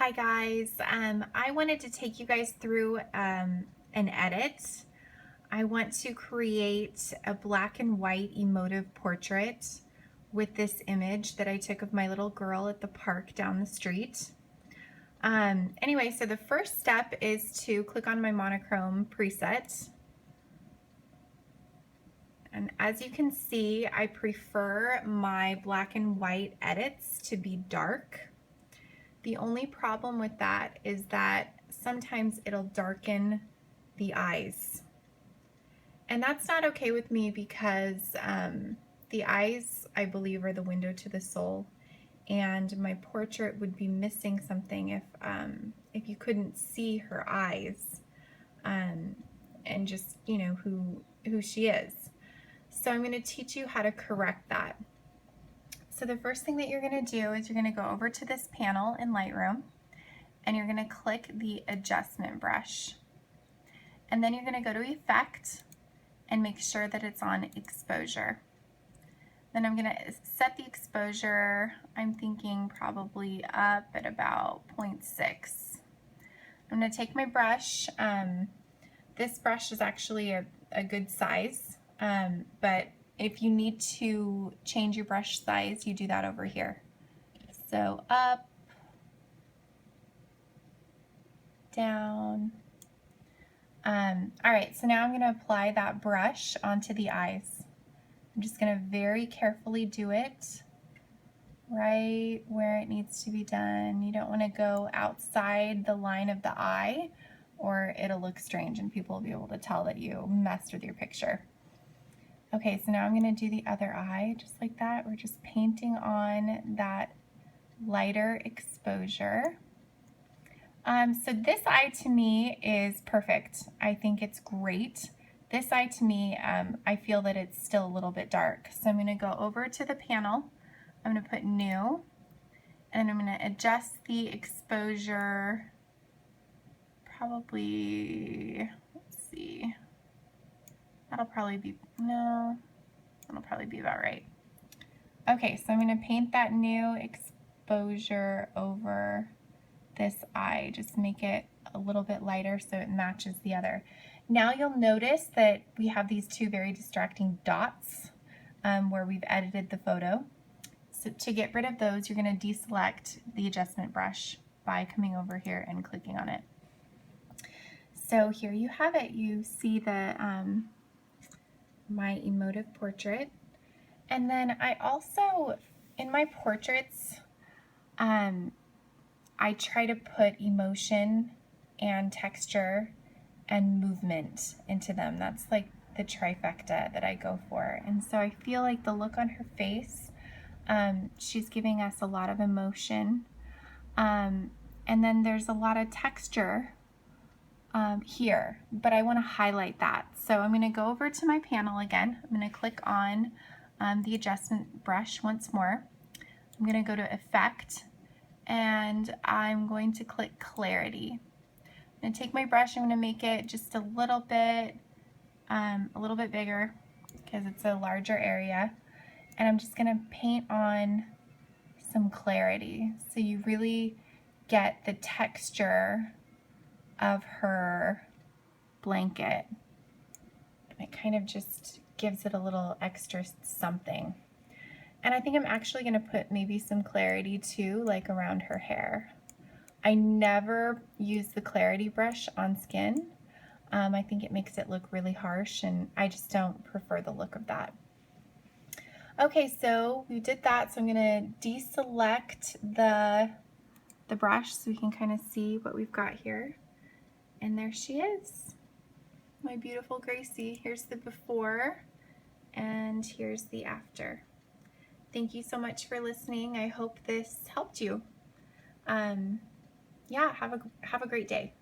Hi guys, I wanted to take you guys through an edit. I want to create a black and white emotive portrait with this image that I took of my little girl at the park down the street. Anyway, so the first step is to click on my monochrome preset. And as you can see, I prefer my black and white edits to be dark. The only problem with that is that sometimes it'll darken the eyes. And that's not okay with me because the eyes, I believe, are the window to the soul. And my portrait would be missing something if you couldn't see her eyes and just, you know, who she is. So I'm going to teach you how to correct that. So the first thing that you're going to do is you're going to go over to this panel in Lightroom and you're going to click the adjustment brush. And then you're going to go to Effect and make sure that it's on exposure. Then I'm going to set the exposure, I'm thinking probably up at about 0.6. I'm going to take my brush. This brush is actually a good size, but if you need to change your brush size, you do that over here. So up, down. All right, so now I'm going to apply that brush onto the eyes. I'm just going to very carefully do it right where it needs to be done. You don't want to go outside the line of the eye or it'll look strange and people will be able to tell that you messed with your picture. Okay, so now I'm going to do the other eye just like that. We're just painting on that lighter exposure. So this eye to me is perfect. I think it's great. This eye to me, I feel that it's still a little bit dark. So I'm going to go over to the panel. I'm going to put New, and I'm going to adjust the exposure probably, let's see, that'll probably be about right. Okay, so I'm going to paint that new exposure over this eye, just make it a little bit lighter so it matches the other. Now you'll notice that we have these two very distracting dots where we've edited the photo. So to get rid of those, you're going to deselect the adjustment brush by coming over here and clicking on it. So here you have it. You see the my emotive portrait. And then I also, in my portraits, I try to put emotion and texture and movement into them. That's like the trifecta that I go for. And so I feel like the look on her face, she's giving us a lot of emotion. And then there's a lot of texture here, but I want to highlight that. So I'm going to go over to my panel again. I'm going to click on the adjustment brush once more. I'm going to go to Effect, and I'm going to click Clarity. I'm going to take my brush, I'm going to make it just a little bit bigger because it's a larger area, and I'm just going to paint on some clarity so you really get the texture of her blanket. It kind of just gives it a little extra something. And I think I'm actually going to put maybe some clarity too, like around her hair. I never use the clarity brush on skin. I think it makes it look really harsh, and I just don't prefer the look of that. Okay, so we did that, so I'm going to deselect the brush so we can kind of see what we've got here. And there she is, my beautiful Gracie. Here's the before, and here's the after. Thank you so much for listening. I hope this helped you. Yeah, have a great day.